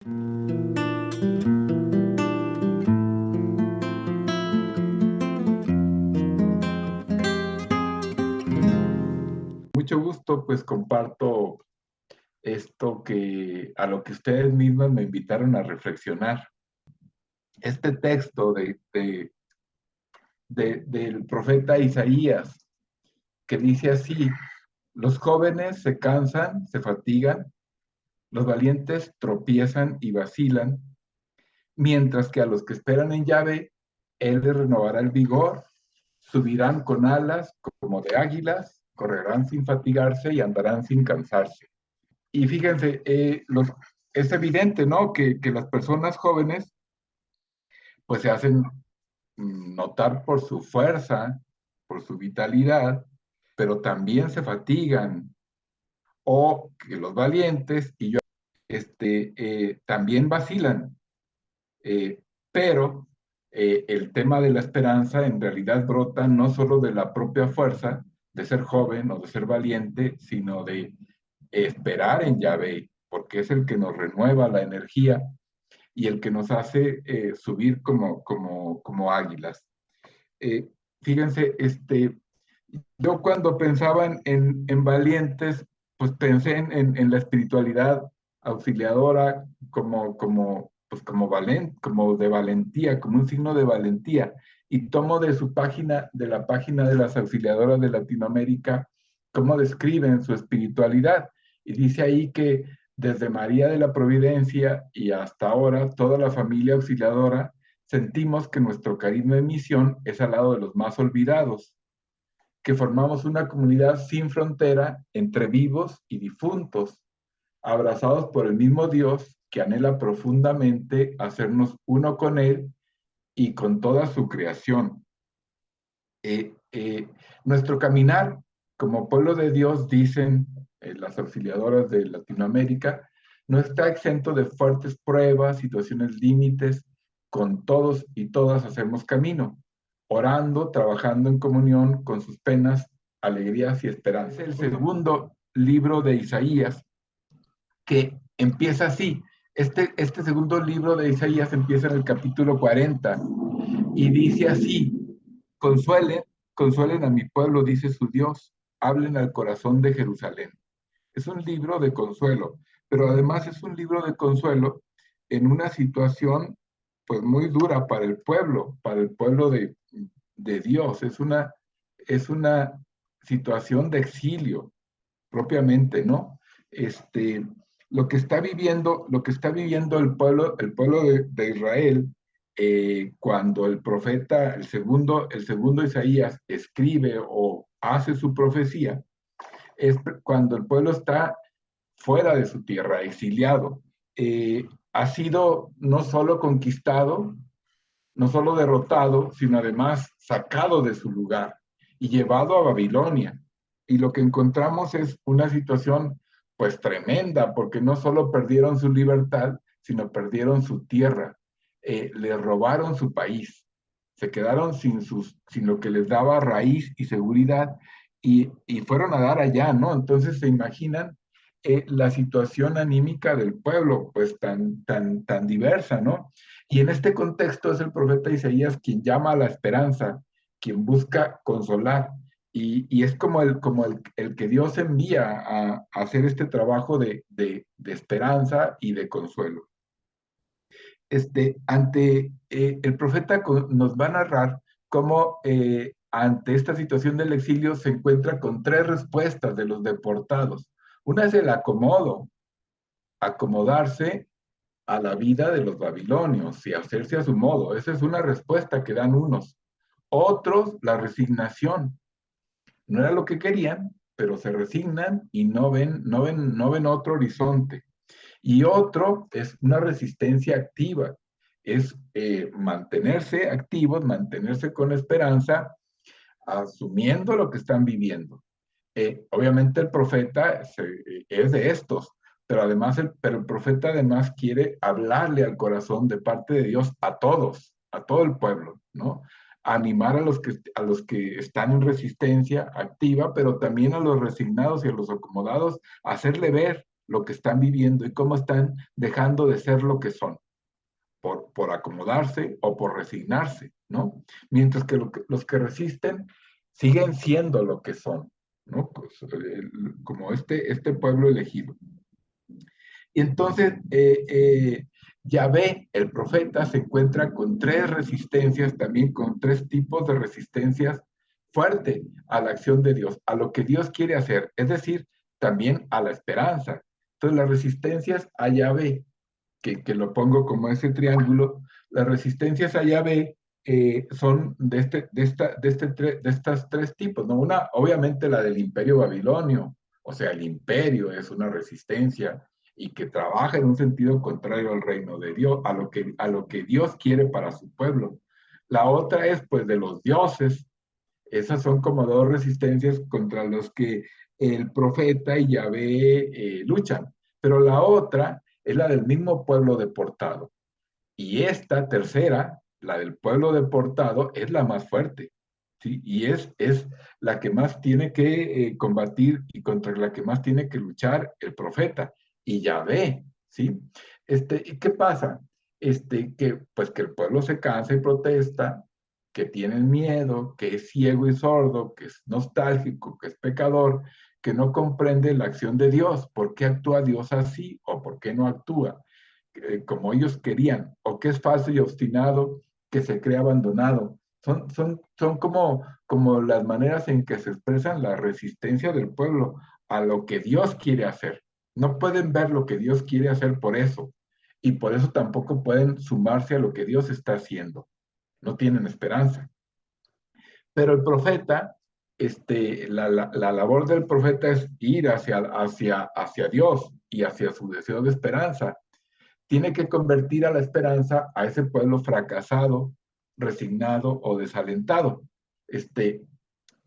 Mucho gusto, pues comparto esto a lo que ustedes mismos me invitaron a reflexionar. Este texto del profeta Isaías, que dice así: los jóvenes se cansan, se fatigan, los valientes tropiezan y vacilan, mientras que a los que esperan en Yahvé, Él les renovará el vigor, subirán con alas como de águilas, correrán sin fatigarse y andarán sin cansarse. Y fíjense, es evidente, ¿no? Que las personas jóvenes pues se hacen notar por su fuerza, por su vitalidad, pero también se fatigan, o que los valientes y yo también vacilan. Pero el tema de la esperanza en realidad brota no solo de la propia fuerza de ser joven o de ser valiente, sino de esperar en Yahvé, porque es el que nos renueva la energía y el que nos hace subir como águilas. Eh, Fíjense, yo cuando pensaba en valientes, pues pensé en la espiritualidad auxiliadora como de valentía, como un signo de valentía. Y tomo de su página, de la página de las auxiliadoras de Latinoamérica, cómo describen su espiritualidad. Y dice ahí que desde María de la Providencia y hasta ahora, toda la familia auxiliadora sentimos que nuestro carisma de misión es al lado de los más olvidados, que formamos una comunidad sin frontera entre vivos y difuntos, abrazados por el mismo Dios que anhela profundamente hacernos uno con Él y con toda su creación. Eh, eh, Nuestro caminar como pueblo de Dios, dicen las auxiliadoras de Latinoamérica, no está exento de fuertes pruebas, situaciones límites. Con todos y todas hacemos camino, orando, trabajando en comunión con sus penas, alegrías y esperanzas. Es el segundo libro de Isaías, que empieza así. Este segundo libro de Isaías empieza en el capítulo 40 y dice así: consuelen, consuelen a mi pueblo, dice su Dios, hablen al corazón de Jerusalén. Es un libro de consuelo, pero además es un libro de consuelo en una situación pues muy dura para el pueblo de Dios. Es una situación de exilio propiamente, ¿no? Este, lo que está viviendo el pueblo de Israel, cuando el profeta, el segundo Isaías, escribe o hace su profecía, es cuando el pueblo está fuera de su tierra, exiliado. Ha sido no solo conquistado, no solo derrotado, sino además sacado de su lugar y llevado a Babilonia. Y lo que encontramos es una situación pues tremenda, porque no solo perdieron su libertad, sino perdieron su tierra, le robaron su país, se quedaron sin lo que les daba raíz y seguridad y fueron a dar allá, ¿no? Entonces se imaginan la situación anímica del pueblo, pues tan diversa, ¿no? Y en este contexto es el profeta Isaías quien llama a la esperanza, quien busca consolar, y es como el que Dios envía a hacer este trabajo de esperanza y de consuelo. El profeta nos va a narrar cómo ante esta situación del exilio se encuentra con tres respuestas de los deportados. Una es el acomodo, acomodarse a la vida de los babilonios y hacerse a su modo. Esa es una respuesta que dan unos. Otros, la resignación. No era lo que querían, pero se resignan y no ven otro horizonte. Y otro es una resistencia activa, es mantenerse activos, mantenerse con esperanza, asumiendo lo que están viviendo. Obviamente el profeta es de estos, pero el profeta además quiere hablarle al corazón de parte de Dios a todos, a todo el pueblo, ¿no? Animar a los que están en resistencia activa, pero también a los resignados y a los acomodados, a hacerle ver lo que están viviendo y cómo están dejando de ser lo que son, por acomodarse o por resignarse, ¿no? Mientras que, los que resisten siguen siendo lo que son, ¿no? Pues, como este pueblo elegido. Y entonces, Yahvé, el profeta, se encuentra con tres resistencias, también con tres tipos de resistencias fuerte a la acción de Dios, a lo que Dios quiere hacer, es decir, también a la esperanza. Entonces, las resistencias a Yahvé, que lo pongo como ese triángulo, las resistencias a Yahvé son de estas tres tipos, ¿no? Una, obviamente, la del imperio babilonio, o sea, el imperio es una resistencia y que trabaja en un sentido contrario al reino de Dios, a lo que Dios quiere para su pueblo. La otra es, pues, de los dioses. Esas son como dos resistencias contra los que el profeta y Yahvé luchan. Pero la otra es la del mismo pueblo deportado. Y esta tercera, la del pueblo deportado, es la más fuerte, ¿sí? Y es la que más tiene que combatir y contra la que más tiene que luchar el profeta. Y Yahvé, ¿sí? ¿Y qué pasa? Pues que el pueblo se cansa y protesta, que tienen miedo, que es ciego y sordo, que es nostálgico, que es pecador, que no comprende la acción de Dios. ¿Por qué actúa Dios así o por qué no actúa como ellos querían? ¿O que es falso y obstinado, que se cree abandonado? Son como las maneras en que se expresan la resistencia del pueblo a lo que Dios quiere hacer. No pueden ver lo que Dios quiere hacer por eso. Y por eso tampoco pueden sumarse a lo que Dios está haciendo. No tienen esperanza. Pero el profeta, la labor del profeta es ir hacia Dios y hacia su deseo de esperanza. Tiene que convertir a la esperanza a ese pueblo fracasado, resignado o desalentado. Este,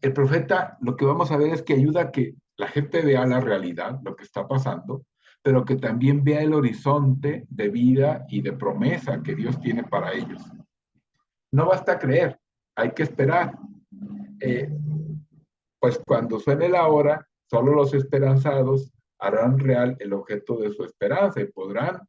el profeta, lo que vamos a ver es que ayuda a que la gente vea la realidad, lo que está pasando, pero que también vea el horizonte de vida y de promesa que Dios tiene para ellos. No basta creer, hay que esperar. Eh, pues cuando suene la hora, solo los esperanzados harán real el objeto de su esperanza y podrán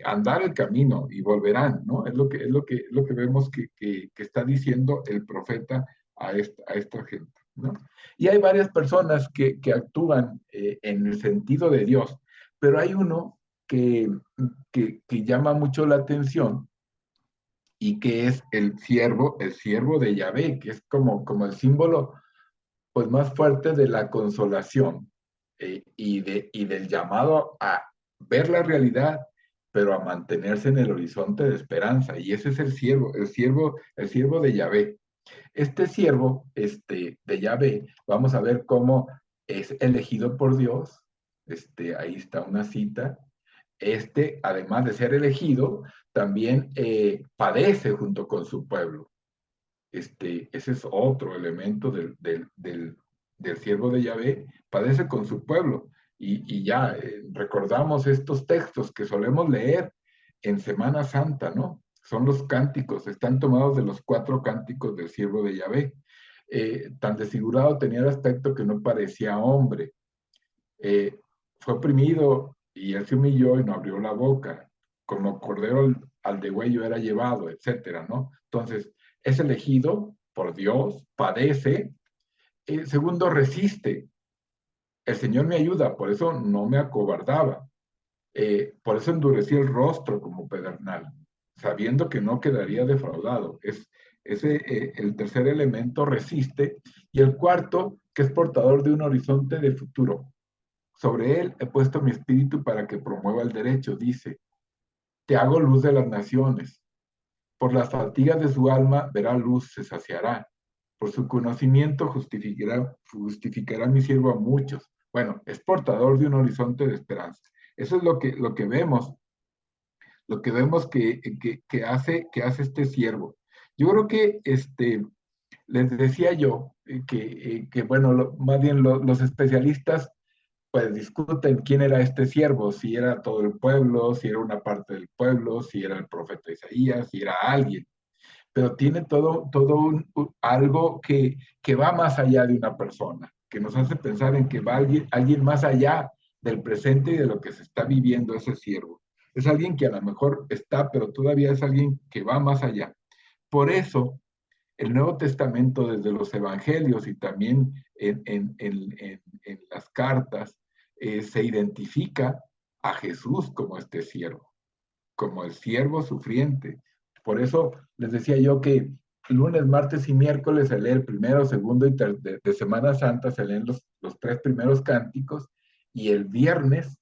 andar el camino y volverán, ¿no? Es lo que vemos que está diciendo el profeta a esta gente, ¿no? Y hay varias personas que actúan en el sentido de Dios, pero hay uno que llama mucho la atención y que es el siervo de Yahvé, que es como el símbolo pues más fuerte de la consolación y del llamado a ver la realidad, pero a mantenerse en el horizonte de esperanza. Y ese es el siervo de Yahvé. Este siervo de Yahvé, vamos a ver cómo es elegido por Dios. Ahí está una cita. Además de ser elegido, también padece junto con su pueblo. Ese es otro elemento del siervo de Yahvé, padece con su pueblo. Y ya recordamos estos textos que solemos leer en Semana Santa, ¿no? Son los cánticos, están tomados de los 4 cánticos del siervo de Yahvé. Tan desfigurado tenía el aspecto que no parecía hombre. Fue oprimido y él se humilló y no abrió la boca. Como cordero al degüello era llevado, etcétera, ¿no? Entonces, es elegido por Dios, padece. Segundo, resiste. El Señor me ayuda, por eso no me acobardaba. Por eso endurecí el rostro como pedernal, sabiendo que no quedaría defraudado. El tercer elemento, resiste. Y el cuarto, que es portador de un horizonte de futuro. Sobre él he puesto mi espíritu para que promueva el derecho, dice. Te hago luz de las naciones. Por las fatigas de su alma verá luz, se saciará. Por su conocimiento justificará mi siervo a muchos. Bueno, es portador de un horizonte de esperanza. Eso es lo que vemos que hace este siervo. Yo creo que les decía yo que bueno, más bien los especialistas pues discuten quién era este siervo, si era todo el pueblo, si era una parte del pueblo, si era el profeta Isaías, si era alguien, pero tiene todo algo que va más allá de una persona, que nos hace pensar en que va alguien más allá del presente y de lo que se está viviendo ese siervo. Es alguien que a lo mejor está, pero todavía es alguien que va más allá. Por eso, el Nuevo Testamento, desde los Evangelios y también en las cartas, se identifica a Jesús como este siervo, como el siervo sufriente. Por eso les decía yo que lunes, martes y miércoles se lee el primero, segundo y de Semana Santa, se leen los tres primeros cánticos, y el viernes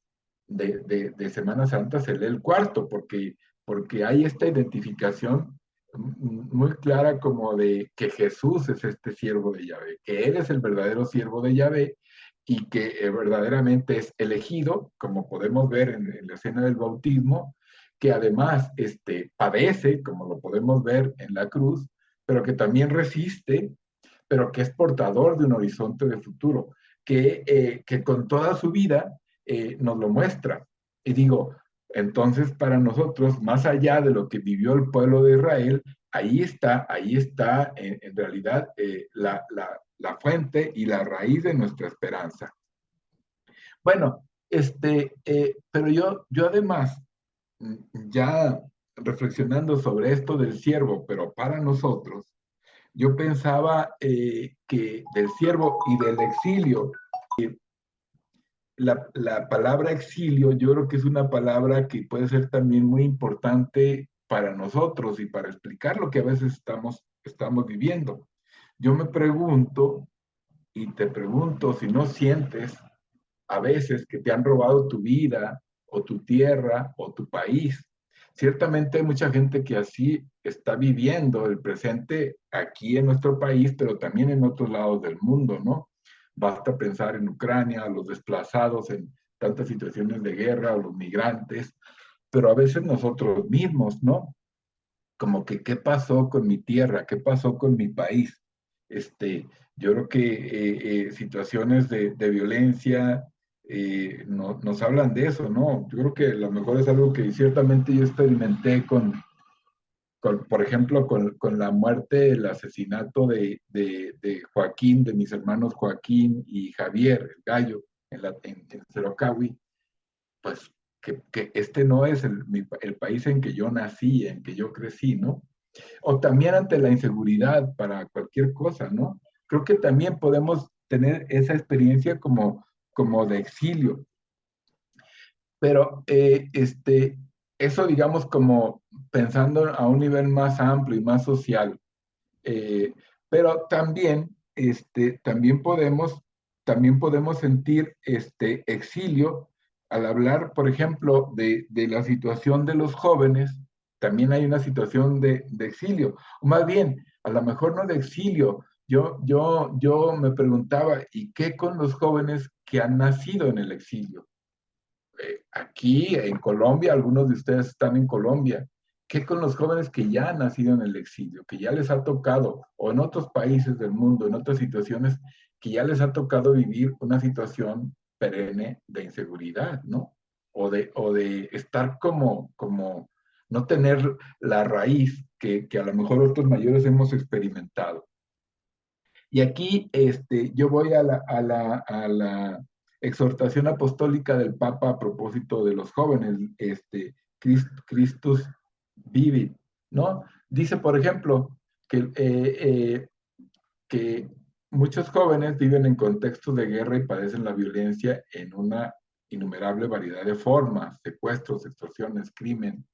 de Semana Santa se lee el cuarto, porque hay esta identificación muy clara como de que Jesús es este siervo de Yahvé, que Él es el verdadero siervo de Yahvé y que verdaderamente es elegido, como podemos ver en la escena del bautismo, que además padece, como lo podemos ver en la cruz, pero que también resiste, pero que es portador de un horizonte de futuro, que con toda su vida nos lo muestra. Y digo, entonces para nosotros, más allá de lo que vivió el pueblo de Israel, ahí está en realidad la fuente y la raíz de nuestra esperanza. Bueno, pero yo además, ya reflexionando sobre esto del siervo, pero para nosotros, yo pensaba que del siervo y del exilio, la palabra exilio yo creo que es una palabra que puede ser también muy importante para nosotros y para explicar lo que a veces estamos viviendo. Yo me pregunto y te pregunto si no sientes a veces que te han robado tu vida o tu tierra o tu país. Ciertamente hay mucha gente que así está viviendo el presente aquí en nuestro país, pero también en otros lados del mundo, ¿no? Basta pensar en Ucrania, los desplazados en tantas situaciones de guerra, o los migrantes, pero a veces nosotros mismos, ¿no? Como que, ¿qué pasó con mi tierra? ¿Qué pasó con mi país? Yo creo que situaciones de violencia nos hablan de eso, ¿no? Yo creo que a lo mejor es algo que ciertamente yo experimenté por ejemplo, con la muerte, el asesinato de Joaquín, de mis hermanos Joaquín y Javier, el gallo, en Cerocahui, pues que este no es el país en que yo nací, en que yo crecí, ¿no? O también ante la inseguridad para cualquier cosa, ¿no? Creo que también podemos tener esa experiencia como de exilio, pero eso digamos como pensando a un nivel más amplio y más social. Eh, pero también, también podemos sentir este exilio al hablar, por ejemplo, de la situación de los jóvenes. También hay una situación de exilio, o más bien, a lo mejor no de exilio. Yo me preguntaba, ¿y qué con los jóvenes que han nacido en el exilio? Aquí en Colombia, algunos de ustedes están en Colombia. ¿Qué con los jóvenes que ya han nacido en el exilio, que ya les ha tocado, o en otros países del mundo, en otras situaciones, que ya les ha tocado vivir una situación perenne de inseguridad, ¿no? O de estar como no tener la raíz que a lo mejor otros mayores hemos experimentado. Y aquí yo voy a la exhortación apostólica del Papa a propósito de los jóvenes, Christus Vivit, ¿no? Dice, por ejemplo, que muchos jóvenes viven en contextos de guerra y padecen la violencia en una innumerable variedad de formas: secuestros, extorsiones, crimen,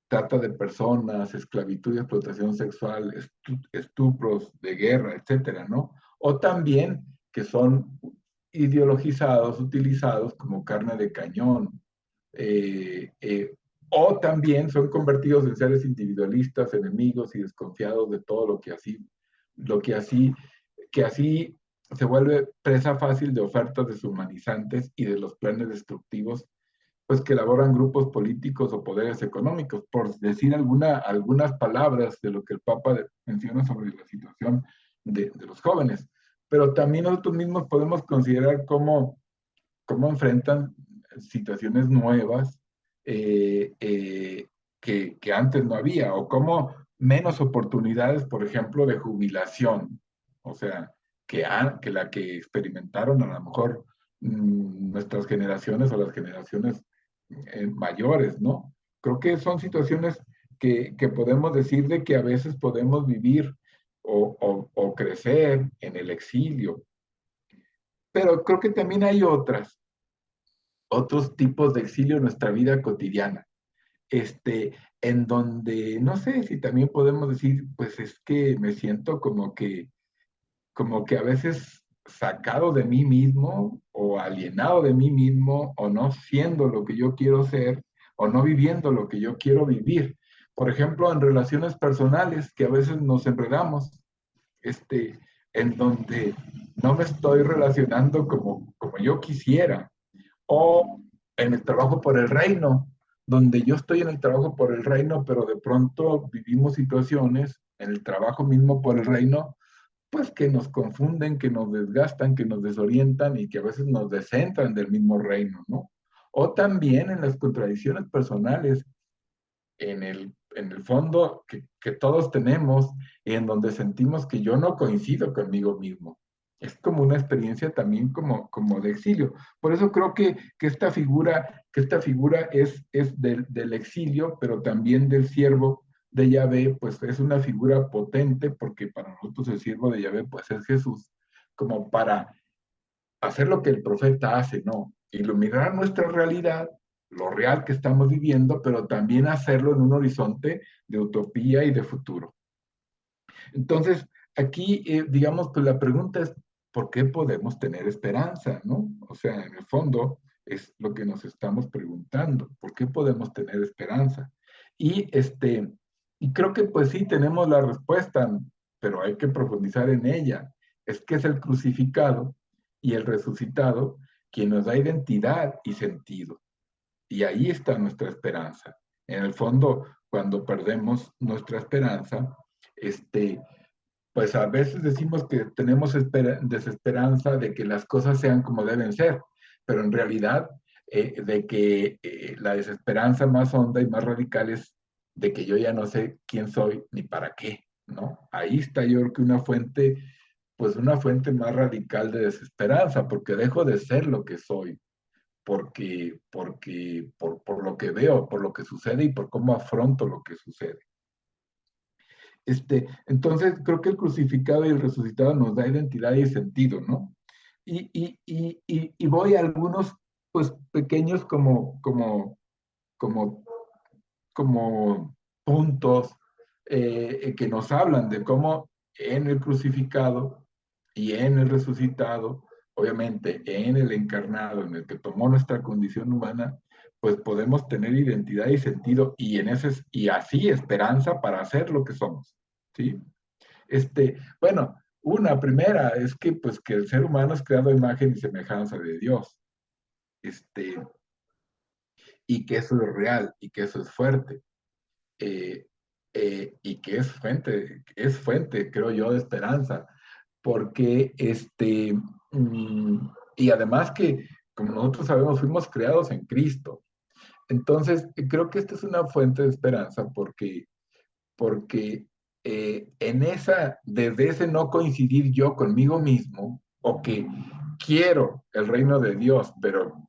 trata de personas, esclavitud y explotación sexual, estupros de guerra, etcétera, ¿no? O también que son ideologizados, utilizados como carne de cañón, eh, eh, o también son convertidos en seres individualistas, enemigos y desconfiados de todo lo que así se vuelve presa fácil de ofertas deshumanizantes y de los planes destructivos pues que elaboran grupos políticos o poderes económicos, por decir algunas palabras de lo que el Papa menciona sobre la situación de los jóvenes. Pero también nosotros mismos podemos considerar cómo enfrentan situaciones nuevas que antes no había, o cómo menos oportunidades, por ejemplo, de jubilación, o sea, que la que experimentaron a lo mejor nuestras generaciones o las generaciones mayores, ¿no? Creo que son situaciones que podemos decir de que a veces podemos vivir o crecer en el exilio, pero creo que también hay otros tipos de exilio en nuestra vida cotidiana, en donde, no sé si también podemos decir, pues es que me siento como que a veces sacado de mí mismo o alienado de mí mismo o no siendo lo que yo quiero ser o no viviendo lo que yo quiero vivir. Por ejemplo, en relaciones personales que a veces nos enredamos, este, en donde no me estoy relacionando como yo quisiera, o en el trabajo por el reino, donde yo estoy en el trabajo por el reino, pero de pronto vivimos situaciones en el trabajo mismo por el reino pues que nos confunden, que nos desgastan, que nos desorientan y que a veces nos descentran del mismo reino, ¿no? O también en las contradicciones personales, en el fondo que todos tenemos, en donde sentimos que yo no coincido conmigo mismo. Es como una experiencia también como de exilio. Por eso creo que esta figura es del exilio, pero también del siervo de Yahvé, pues es una figura potente, porque para nosotros el siervo de Yahvé, pues es Jesús, como para hacer lo que el profeta hace, ¿no? Iluminar nuestra realidad, lo real que estamos viviendo, pero también hacerlo en un horizonte de utopía y de futuro. Entonces, aquí, digamos, pues la pregunta es, ¿por qué podemos tener esperanza, no? O sea, en el fondo es lo que nos estamos preguntando, ¿por qué podemos tener esperanza? Y, y creo que pues sí tenemos la respuesta, pero hay que profundizar en ella. Es que es el crucificado y el resucitado quien nos da identidad y sentido. Y ahí está nuestra esperanza. En el fondo, cuando perdemos nuestra esperanza, pues a veces decimos que tenemos desesperanza de que las cosas sean como deben ser, pero en realidad de que la desesperanza más honda y más radical es de que yo ya no sé quién soy ni para qué, ¿no? Ahí está yo creo que pues una fuente más radical de desesperanza, porque dejo de ser lo que soy, por lo que veo, por lo que sucede y por cómo afronto lo que sucede. Entonces, creo que el crucificado y el resucitado nos da identidad y sentido, ¿no? Y voy a algunos, pues, pequeños como, como puntos que nos hablan de cómo en el crucificado y en el resucitado, obviamente en el encarnado, en el que tomó nuestra condición humana, pues podemos tener identidad y sentido y así esperanza para hacer lo que somos, ¿sí? Bueno, una primera es que pues que el ser humano es creado a imagen y semejanza de Dios, este, y que eso es real y que eso es fuerte. eh, y que es fuente, creo yo, de esperanza, porque y además que, como nosotros sabemos, fuimos creados en Cristo. Entonces, creo que esta es una fuente de esperanza porque desde ese no coincidir yo conmigo mismo, o que quiero el reino de Dios, pero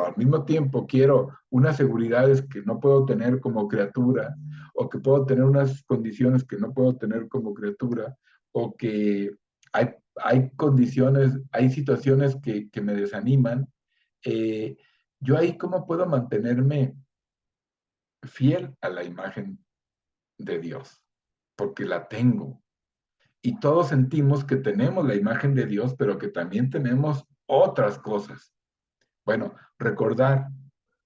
al mismo tiempo quiero unas seguridades que no puedo tener como criatura, o que puedo tener unas condiciones que no puedo tener como criatura, o que hay condiciones, hay situaciones que me desaniman. eh, yo ahí cómo puedo mantenerme fiel a la imagen de Dios, porque la tengo. Y todos sentimos que tenemos la imagen de Dios, pero que también tenemos otras cosas. Bueno, recordar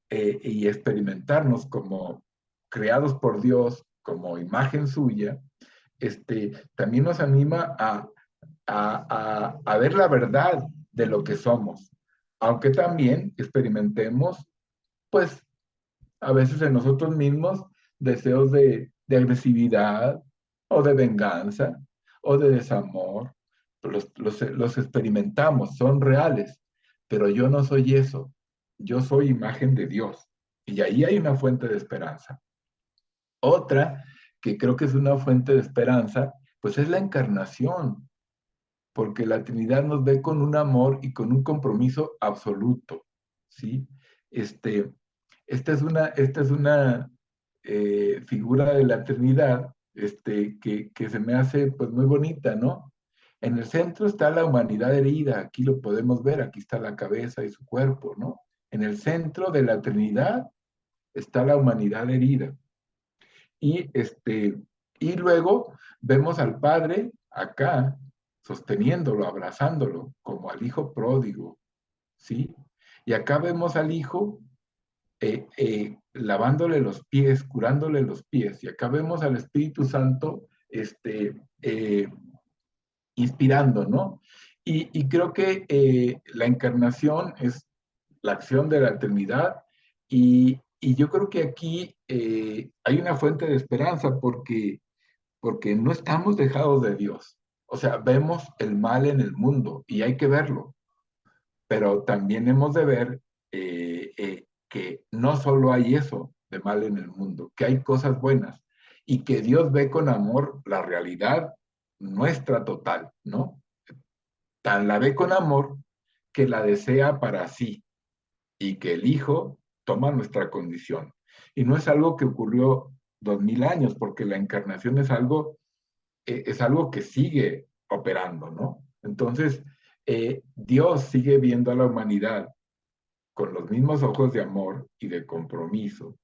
y experimentarnos como creados por Dios, como imagen suya, también nos anima a ver la verdad de lo que somos, aunque también experimentemos, pues, a veces en nosotros mismos deseos de agresividad o de venganza o de desamor. Los experimentamos, son reales, pero yo no soy eso. Yo soy imagen de Dios. Y ahí hay una fuente de esperanza. Otra, que creo que es una fuente de esperanza, pues es la encarnación. porque la Trinidad nos ve con un amor y con un compromiso absoluto, ¿sí? Este, esta es una figura de la Trinidad que se me hace pues muy bonita, ¿no? En el centro está la humanidad herida, aquí lo podemos ver, aquí está la cabeza y su cuerpo, ¿no? En el centro de la Trinidad está la humanidad herida. Y, y luego vemos al Padre acá, sosteniéndolo, abrazándolo, como al Hijo pródigo, ¿sí? Y acá vemos al Hijo lavándole los pies, curándole los pies. Y acá vemos al Espíritu Santo inspirando, ¿no? Y creo que la encarnación es la acción de la eternidad y yo creo que aquí hay una fuente de esperanza porque no estamos dejados de Dios. O sea, vemos el mal en el mundo y hay que verlo, pero también hemos de ver que no solo hay eso de mal en el mundo, que hay cosas buenas y que Dios ve con amor la realidad nuestra total, ¿no? Tan la ve con amor que la desea para sí y que el Hijo toma nuestra condición. Y no es algo que ocurrió 2000 años, porque la encarnación es algo que sigue operando, ¿no? Entonces, Dios sigue viendo a la humanidad con los mismos ojos de amor y de compromiso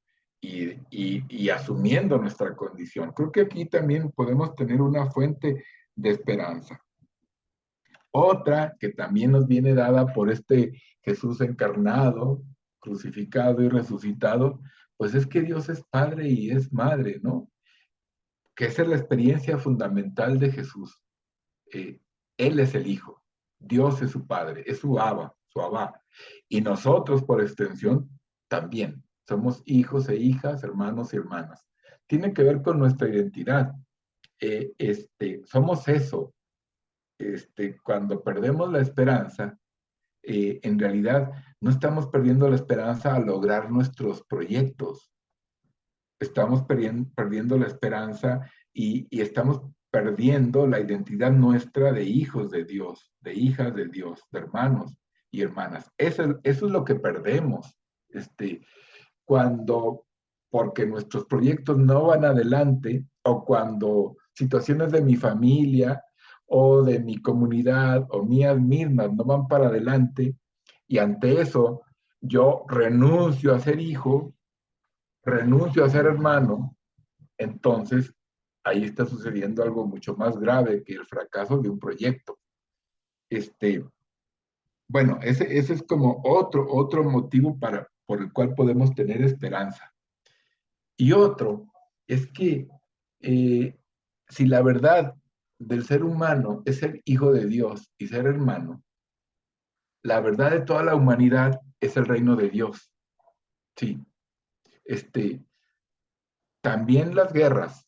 y asumiendo nuestra condición. Creo que aquí también podemos tener una fuente de esperanza. Otra que también nos viene dada por este Jesús encarnado, crucificado y resucitado, pues es que Dios es Padre y es Madre, ¿no? Que esa es la experiencia fundamental de Jesús. Eh, Él es el Hijo, Dios es su Padre, es su Abba, su Abba. Y nosotros, por extensión, también somos hijos e hijas, hermanos y hermanas. Tiene que ver con nuestra identidad. Somos eso. Cuando perdemos la esperanza, en realidad no estamos perdiendo la esperanza a lograr nuestros proyectos, estamos perdiendo la esperanza y estamos perdiendo la identidad nuestra de hijos de Dios, de hijas de Dios, de hermanos y hermanas. Eso es lo que perdemos cuando, porque nuestros proyectos no van adelante o cuando situaciones de mi familia o de mi comunidad o mías mismas no van para adelante y ante eso yo renuncio a ser hijo, renuncio a ser hermano, entonces ahí está sucediendo algo mucho más grave que el fracaso de un proyecto. Este, bueno, ese es como otro motivo por el cual podemos tener esperanza. Y otro es que eh, si la verdad del ser humano es ser hijo de Dios y ser hermano, la verdad de toda la humanidad es el reino de Dios. Sí, este, también las guerras,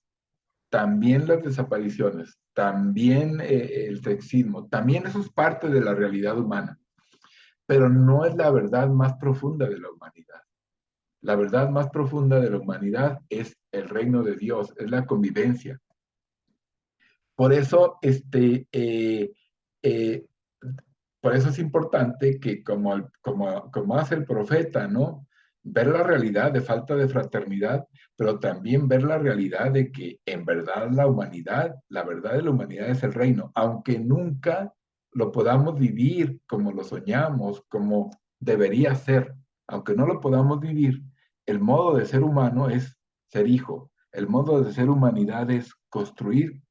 también las desapariciones, también el sexismo, también eso es parte de la realidad humana, pero no es la verdad más profunda de la humanidad. La verdad más profunda de la humanidad es el reino de Dios, es la convivencia. Por eso, eh, por eso es importante que como hace el profeta, ¿no? Ver la realidad de falta de fraternidad, pero también ver la realidad de que en verdad la humanidad, la verdad de la humanidad es el reino, aunque nunca lo podamos vivir como lo soñamos, como debería ser, aunque no lo podamos vivir, el modo de ser humano es ser hijo, el modo de ser humanidad es construir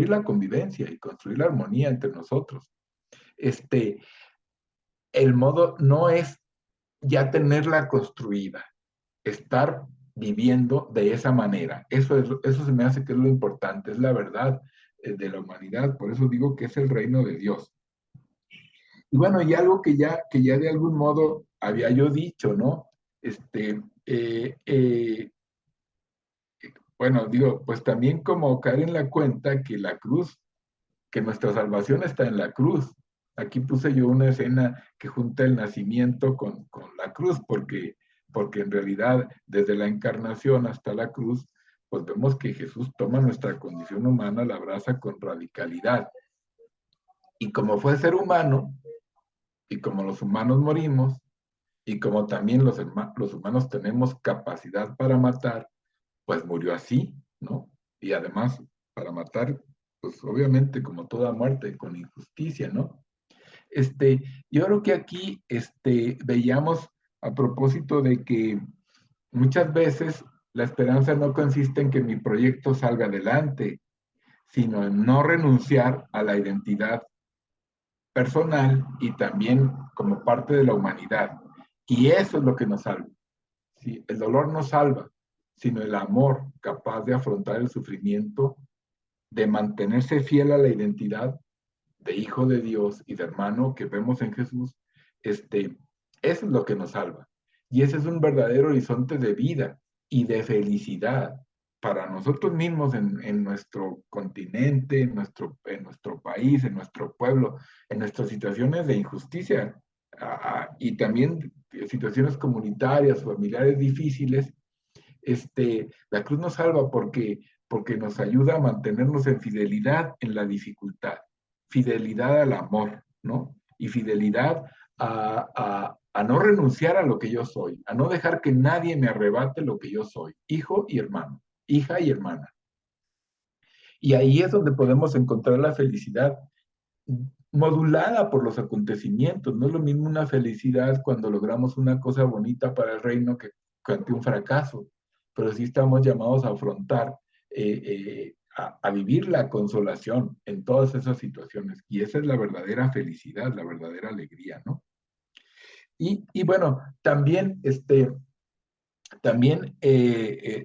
la convivencia y construir la armonía entre nosotros. Este, el modo no es ya tenerla construida, estar viviendo de esa manera. Eso se me hace que es lo importante, es la verdad de la humanidad, por eso digo que es el reino de Dios. Y bueno, y algo que ya de algún modo había yo dicho, ¿no? Este, eh, eh, bueno, digo, pues también como caer en la cuenta que la cruz que nuestra salvación está en la cruz. Aquí puse yo una escena que junta el nacimiento con la cruz, porque en realidad desde la encarnación hasta la cruz, pues vemos que Jesús toma nuestra condición humana, la abraza con radicalidad. Y como fue ser humano, y como los humanos morimos, y como también los humanos tenemos capacidad para matar, pues murió así, ¿no? Y además, para matar, pues obviamente como toda muerte, con injusticia, ¿no? Yo creo que aquí veíamos a propósito de que muchas veces la esperanza no consiste en que mi proyecto salga adelante, sino en no renunciar a la identidad personal y también como parte de la humanidad. Y eso es lo que nos salva. ¿Sí? El dolor no salva, sino el amor capaz de afrontar el sufrimiento, de mantenerse fiel a la identidad de hijo de Dios y de hermano que vemos en Jesús. Eso es lo que nos salva. Y ese es un verdadero horizonte de vida y de felicidad para nosotros mismos en nuestro continente, en nuestro país, en nuestro pueblo, en nuestras situaciones de injusticia y también situaciones comunitarias, familiares difíciles. La cruz nos salva porque nos ayuda a mantenernos en fidelidad en la dificultad, fidelidad al amor, ¿no? Y fidelidad a no renunciar a lo que yo soy, a no dejar que nadie me arrebate lo que yo soy, hijo y hermano, hija y hermana. Y ahí es donde podemos encontrar la felicidad modulada por los acontecimientos. No es lo mismo una felicidad cuando logramos una cosa bonita para el reino que ante un fracaso, pero sí estamos llamados a afrontar, a vivir la consolación en todas esas situaciones. Y esa es la verdadera felicidad, la verdadera alegría, ¿no? Y bueno, también,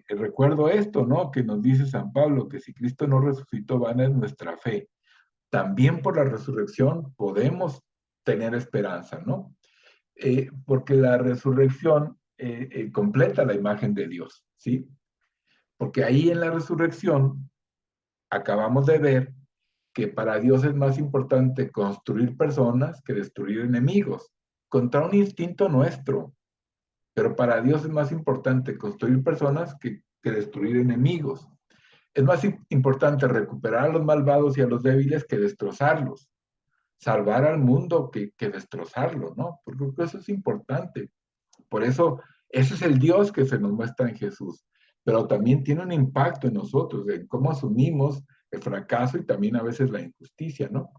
recuerdo esto, ¿no? Que nos dice San Pablo, que si Cristo no resucitó, vana es nuestra fe. También por la resurrección podemos tener esperanza, ¿no? Porque la resurrección completa la imagen de Dios, ¿sí? Porque ahí en la resurrección acabamos de ver que para Dios es más importante construir personas que destruir enemigos, contra un instinto nuestro, pero para Dios es más importante construir personas que destruir enemigos. Es más importante recuperar a los malvados y a los débiles que destrozarlos, salvar al mundo que destrozarlo, ¿no? Porque eso es importante. Por eso, ese es el Dios que se nos muestra en Jesús, pero también tiene un impacto en nosotros, en cómo asumimos el fracaso y también a veces la injusticia, ¿no?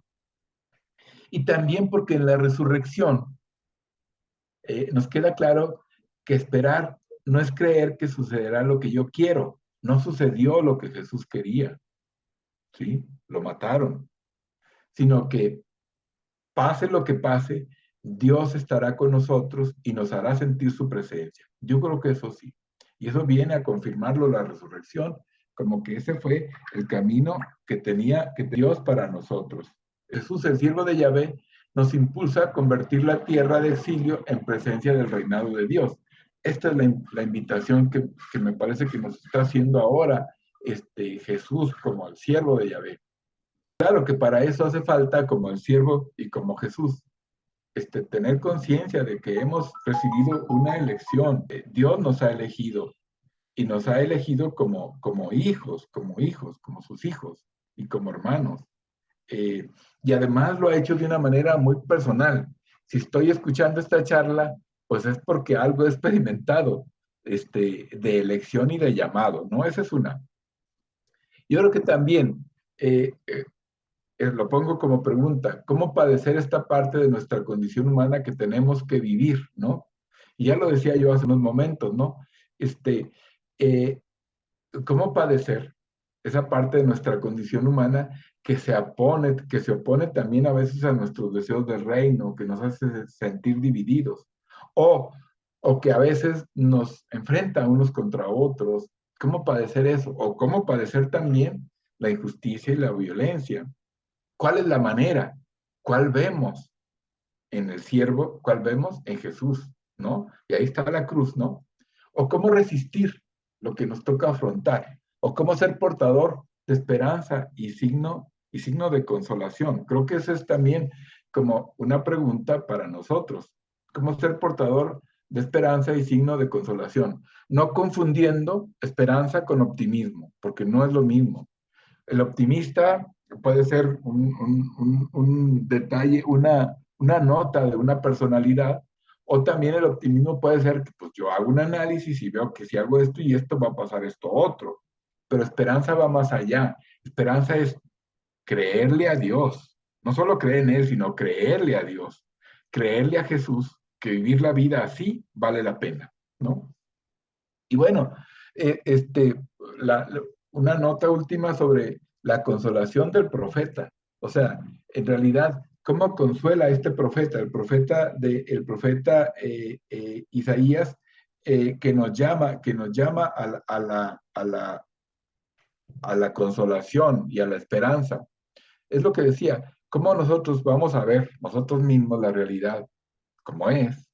Y también porque en la resurrección nos queda claro que esperar no es creer que sucederá lo que yo quiero, no sucedió lo que Jesús quería, ¿sí? Lo mataron, sino que pase lo que pase, Dios estará con nosotros y nos hará sentir su presencia. Yo creo que eso sí. Y eso viene a confirmarlo la resurrección, como que ese fue el camino que tenía que Dios para nosotros. Jesús, el siervo de Yahvé, nos impulsa a convertir la tierra de exilio en presencia del reinado de Dios. Esta es la invitación que me parece que nos está haciendo ahora Jesús como el siervo de Yahvé. Claro que para eso hace falta, como el siervo y como Jesús, tener conciencia de que hemos recibido una elección. Dios nos ha elegido y nos ha elegido como hijos, como sus hijos y como hermanos. Y además lo ha hecho de una manera muy personal. Si estoy escuchando esta charla, pues es porque algo he experimentado de elección y de llamado, ¿no? Esa es una. Yo creo que también lo pongo como pregunta, ¿cómo padecer esta parte de nuestra condición humana que tenemos que vivir, ¿no? Y ya lo decía yo hace unos momentos, ¿no? Este, eh, ¿Cómo padecer esa parte de nuestra condición humana que se opone también a veces a nuestros deseos de reino, que nos hace sentir divididos, o, o que a veces nos enfrenta unos contra otros? ¿Cómo padecer eso? O cómo padecer también la injusticia y la violencia. ¿Cuál es la manera? ¿Cuál vemos en el siervo? ¿Cuál vemos en Jesús? ¿No? Y ahí está la cruz, ¿no? O cómo resistir lo que nos toca afrontar, o cómo ser portador de esperanza y signo de consolación. Creo que eso es también como una pregunta para nosotros. ¿Cómo ser portador de esperanza y signo de consolación? No confundiendo esperanza con optimismo, porque no es lo mismo. El optimista puede ser un detalle, una nota de una personalidad, o también el optimismo puede ser que pues yo hago un análisis y veo que si hago esto y esto va a pasar esto otro. Pero esperanza va más allá. Esperanza es creerle a Dios. No solo creer en Él, sino creerle a Dios. Creerle a Jesús que vivir la vida así vale la pena, ¿no? Y bueno, la, una nota última sobre la consolación del profeta. O sea, en realidad, ¿cómo consuela este profeta? El profeta Isaías, que nos llama a la consolación y a la esperanza. Es lo que decía, ¿cómo nosotros vamos a ver nosotros mismos la realidad como es,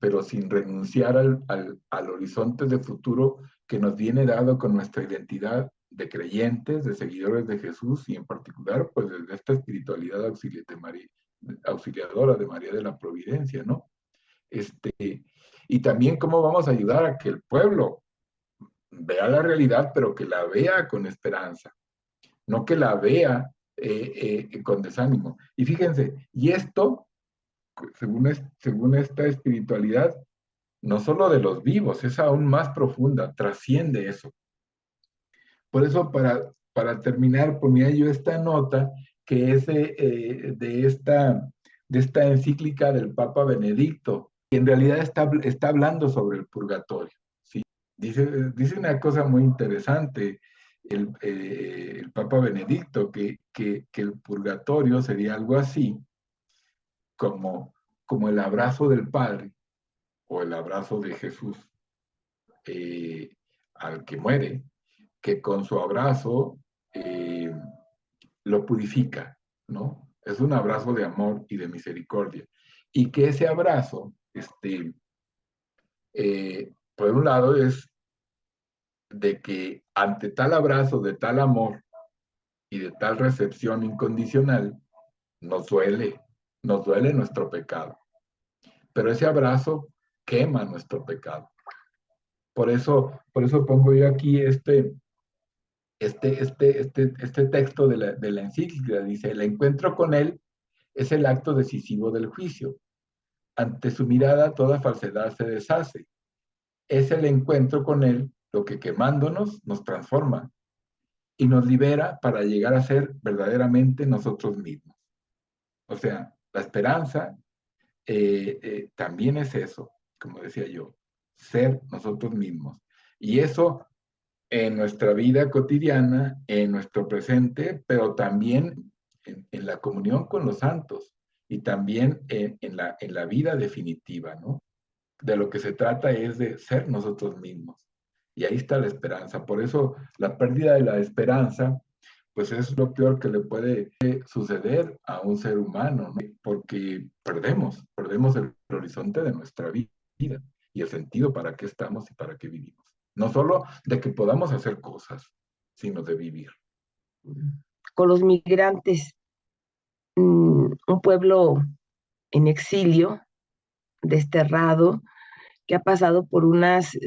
pero sin renunciar al horizonte de futuro que nos viene dado con nuestra identidad de creyentes, de seguidores de Jesús y en particular, pues desde esta espiritualidad auxiliadora de María de la Providencia, ¿no? Y también cómo vamos a ayudar a que el pueblo vea la realidad, pero que la vea con esperanza, no que la vea con desánimo. Y fíjense, y esto, según esta espiritualidad, no solo de los vivos, es aún más profunda, trasciende eso. Por eso, para terminar, ponía yo esta nota que es de esta encíclica del Papa Benedicto, que en realidad está hablando sobre el purgatorio. ¿Sí? Dice una cosa muy interesante el Papa Benedicto, que el purgatorio sería algo así como el abrazo del Padre o el abrazo de Jesús eh, al que muere, que con su abrazo eh, lo purifica, ¿no? Es un abrazo de amor y de misericordia. Y que ese abrazo, por un lado, es de que ante tal abrazo, de tal amor y de tal recepción incondicional, nos duele nuestro pecado. Pero ese abrazo quema nuestro pecado. Por eso pongo yo aquí este texto de la encíclica. Dice, el encuentro con él es el acto decisivo del juicio. Ante su mirada toda falsedad se deshace. Es el encuentro con él lo que quemándonos nos transforma y nos libera para llegar a ser verdaderamente nosotros mismos. O sea, la esperanza también es eso, como decía yo, ser nosotros mismos. Y eso en nuestra vida cotidiana, en nuestro presente, pero también en la comunión con los santos y también en la vida definitiva, ¿no? De lo que se trata es de ser nosotros mismos. Y ahí está la esperanza. Por eso la pérdida de la esperanza, pues es lo peor que le puede suceder a un ser humano, ¿no? Porque perdemos el horizonte de nuestra vida y el sentido para qué estamos y para qué vivimos. No solo de que podamos hacer cosas, sino de vivir. Con los migrantes, un pueblo en exilio, desterrado, que ha pasado por unas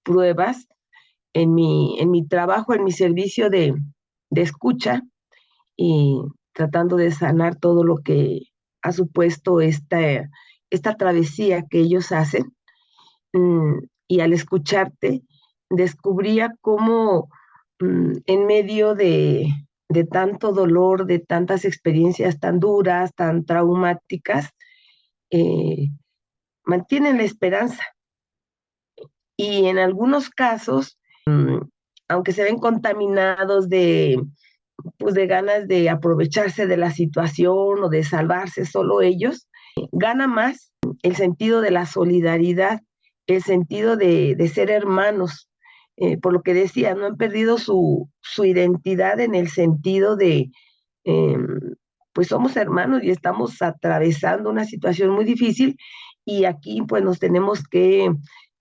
pruebas en mi trabajo, en mi servicio de escucha y tratando de sanar todo lo que ha supuesto esta travesía que ellos hacen. Y al escucharte, descubría cómo en medio de tanto dolor, de tantas experiencias tan duras, tan traumáticas, eh, mantienen la esperanza. Y en algunos casos, aunque se ven contaminados pues de ganas de aprovecharse de la situación o de salvarse solo ellos, gana más el sentido de la solidaridad, el sentido de ser hermanos. Por lo que decía, no han perdido su identidad en el sentido de, eh, pues somos hermanos y estamos atravesando una situación muy difícil y aquí pues nos tenemos que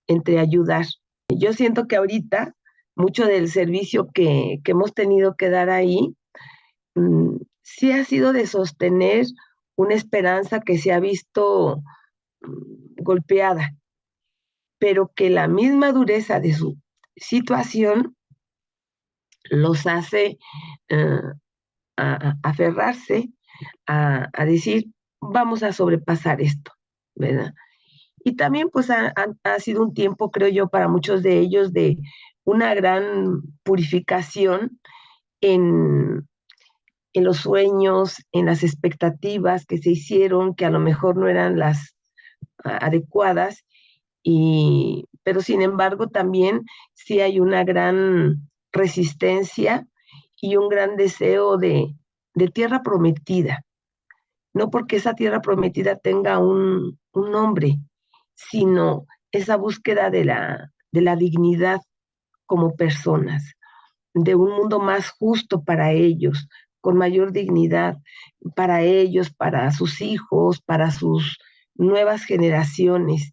entre ayudar. Yo siento que ahorita mucho del servicio que hemos tenido que dar ahí sí ha sido de sostener una esperanza que se ha visto golpeada, pero que la misma dureza de su situación los hace eh, a aferrarse a decir, vamos a sobrepasar esto, ¿verdad? Y también pues ha sido un tiempo, creo yo, para muchos de ellos de una gran purificación en, en los sueños, en las expectativas que se hicieron, que a lo mejor no eran las adecuadas, pero sin embargo también sí hay una gran resistencia y un gran deseo de tierra prometida, no porque esa tierra prometida tenga un nombre, sino esa búsqueda de la dignidad como personas, de un mundo más justo para ellos, con mayor dignidad para ellos, para sus hijos, para sus nuevas generaciones,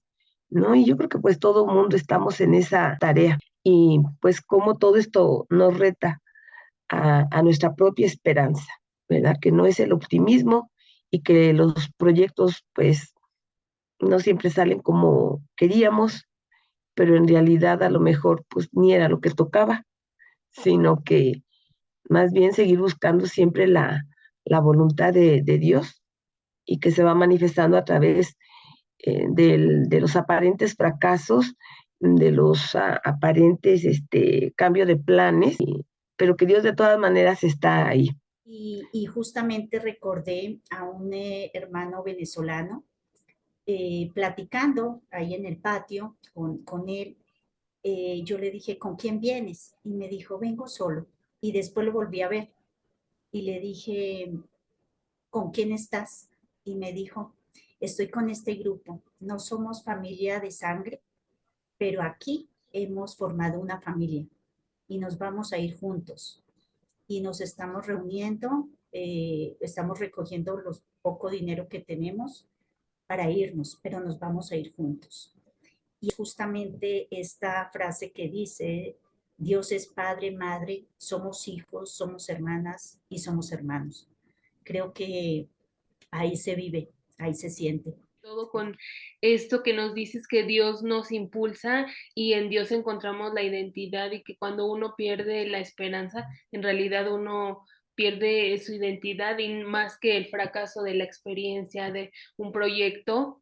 ¿no? Y yo creo que pues todo el mundo estamos en esa tarea y pues como todo esto nos reta a nuestra propia esperanza, ¿verdad? Que no es el optimismo y que los proyectos pues no siempre salen como queríamos, pero en realidad a lo mejor pues ni era lo que tocaba, sino que más bien seguir buscando siempre la voluntad de Dios y que se va manifestando a través de los aparentes fracasos, de los aparentes cambio de planes, pero que Dios de todas maneras está ahí. Y justamente recordé a un hermano venezolano platicando ahí en el patio con él. Yo le dije, ¿con quién vienes? Y me dijo, vengo solo. Y después lo volví a ver y le dije, ¿con quién estás? Y me dijo, estoy con este grupo. No somos familia de sangre, pero aquí hemos formado una familia y nos vamos a ir juntos. Y nos estamos reuniendo, estamos recogiendo los poco dinero que tenemos para irnos, pero nos vamos a ir juntos. Y justamente esta frase que dice, Dios es padre, madre, somos hijos, somos hermanas y somos hermanos. Creo que ahí se vive, ahí se siente. Todo con esto que nos dices que Dios nos impulsa y en Dios encontramos la identidad y que cuando uno pierde la esperanza, en realidad uno pierde su identidad y más que el fracaso de la experiencia de un proyecto,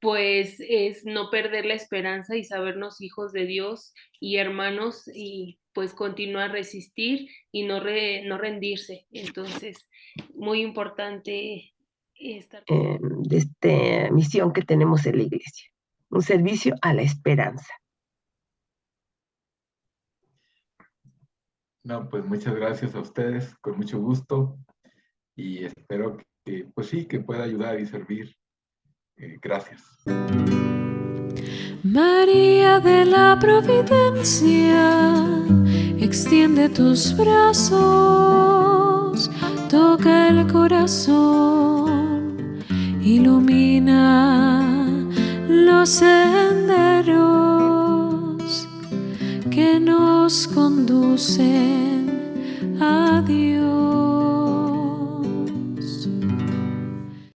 pues es no perder la esperanza y sabernos hijos de Dios y hermanos y pues continuar a resistir y no rendirse. Entonces, muy importante estar. De esta misión que tenemos en la iglesia, un servicio a la esperanza. No, pues muchas gracias a ustedes, con mucho gusto, y espero que pues sí, que pueda ayudar y servir. Gracias. María de la Providencia, extiende tus brazos, toca el corazón, ilumina los senderos que nos conducen a Dios.